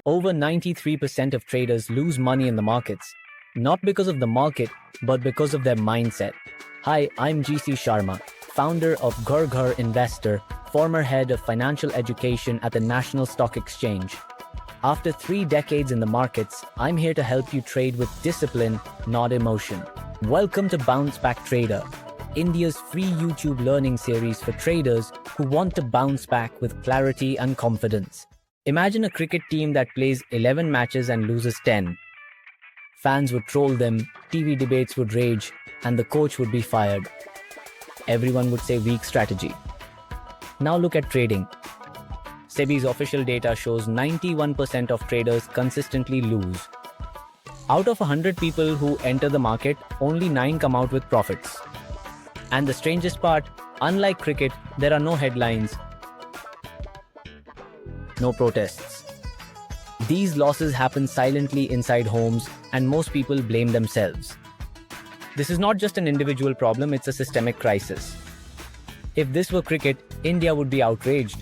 Over 93% of traders lose money in the markets, not because of the market, but because of their mindset. Hi, I'm GC Sharma, founder of Ghar Ghar Investor, former head of financial education at the National Stock Exchange. After 3 decades in the markets, I'm here to help you trade with discipline, not emotion. Welcome to Bounce Back Trader, India's free YouTube learning series for traders who want to bounce back with clarity and confidence. Imagine a cricket team that plays 11 matches and loses 10. Fans would troll them, TV debates would rage, and the coach would be fired. Everyone would say weak strategy. Now look at trading. SEBI's official data shows 91% of traders consistently lose. Out of 100 people who enter the market, only 9 come out with profits. And the strangest part, unlike cricket, there are no headlines, no protests. These losses happen silently inside homes, and most people blame themselves. This is not just an individual problem, it's a systemic crisis. If this were cricket, India would be outraged.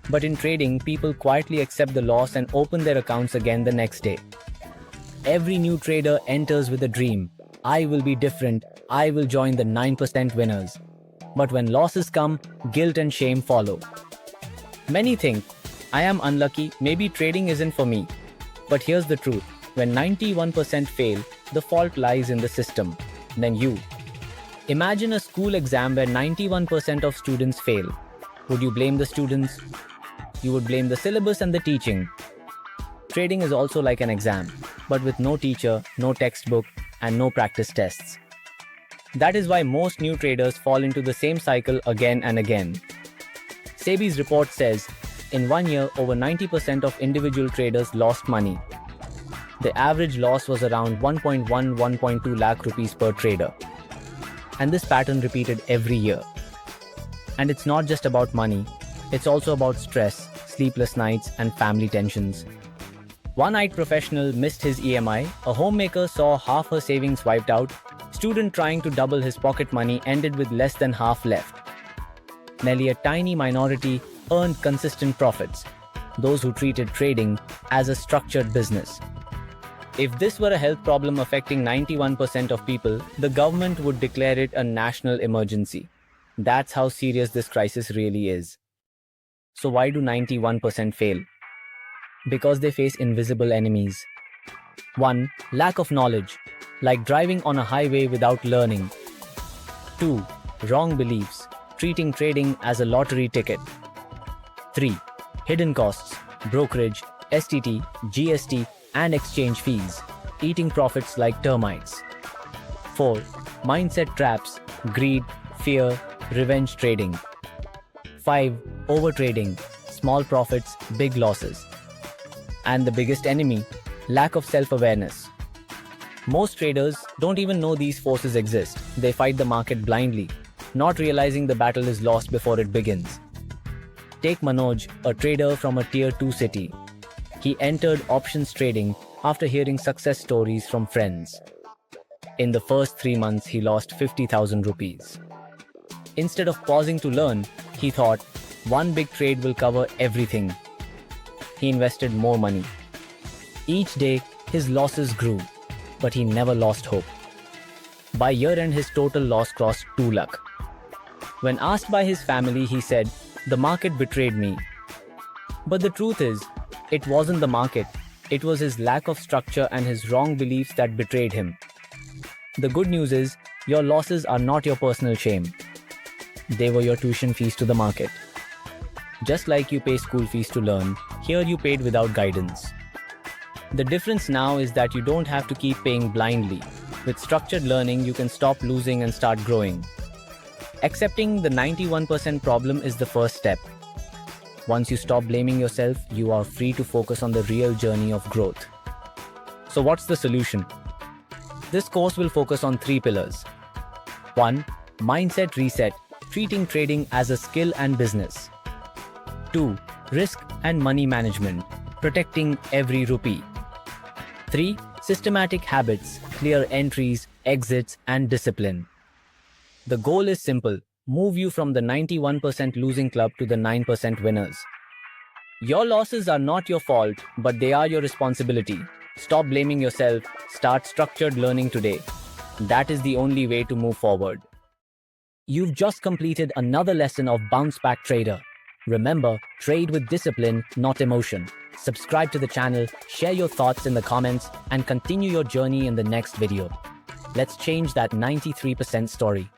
But in trading, people quietly accept the loss and open their accounts again the next day. Every new trader enters with a dream. I will be different. I will join the 9% winners. But when losses come, guilt and shame follow. Many think, I am unlucky, maybe trading isn't for me. But here's the truth. When 91% fail, the fault lies in the system, then you. Imagine a school exam where 91% of students fail. Would you blame the students? You would blame the syllabus and the teaching. Trading is also like an exam, but with no teacher, no textbook, and no practice tests. That is why most new traders fall into the same cycle again and again. SEBI's report says, in 1 year, over 90% of individual traders lost money. The average loss was around 1.1-1.2 lakh rupees per trader. And this pattern repeated every year. And it's not just about money, it's also about stress, sleepless nights, and family tensions. One IT professional missed his EMI, a homemaker saw half her savings wiped out, student trying to double his pocket money ended with less than half left. Nearly a tiny minority earned consistent profits, those who treated trading as a structured business. If this were a health problem affecting 91% of people, the government would declare it a national emergency. That's how serious this crisis really is. So why do 91% fail? Because they face invisible enemies. 1. Lack of knowledge, like driving on a highway without learning. 2. Wrong beliefs, treating trading as a lottery ticket. 3. Hidden costs, brokerage, STT, GST, and exchange fees, eating profits like termites. 4. Mindset traps, greed, fear, revenge trading. 5. Overtrading, small profits, big losses. And the biggest enemy, lack of self-awareness. Most traders don't even know these forces exist. They fight the market blindly, not realizing the battle is lost before it begins. Take Manoj, a trader from a tier 2 city. He entered options trading after hearing success stories from friends. In the first 3 months, he lost 50,000 rupees. Instead of pausing to learn, he thought, one big trade will cover everything. He invested more money. Each day, his losses grew, but he never lost hope. By year-end, his total loss crossed 2 lakh. When asked by his family, he said, the market betrayed me. But the truth is, it wasn't the market. It was his lack of structure and his wrong beliefs that betrayed him. The good news is, your losses are not your personal shame. They were your tuition fees to the market. Just like you pay school fees to learn, here you paid without guidance. The difference now is that you don't have to keep paying blindly. With structured learning, you can stop losing and start growing. Accepting the 91% problem is the first step. Once you stop blaming yourself, you are free to focus on the real journey of growth. So what's the solution? This course will focus on 3 pillars. 1. Mindset reset, treating trading as a skill and business. 2. Risk and money management, protecting every rupee. 3. Systematic habits, clear entries, exits, and discipline. The goal is simple, move you from the 91% losing club to the 9% winners. Your losses are not your fault, but they are your responsibility. Stop blaming yourself, start structured learning today. That is the only way to move forward. You've just completed another lesson of Bounce Back Trader. Remember, trade with discipline, not emotion. Subscribe to the channel, share your thoughts in the comments, and continue your journey in the next video. Let's change that 93% story.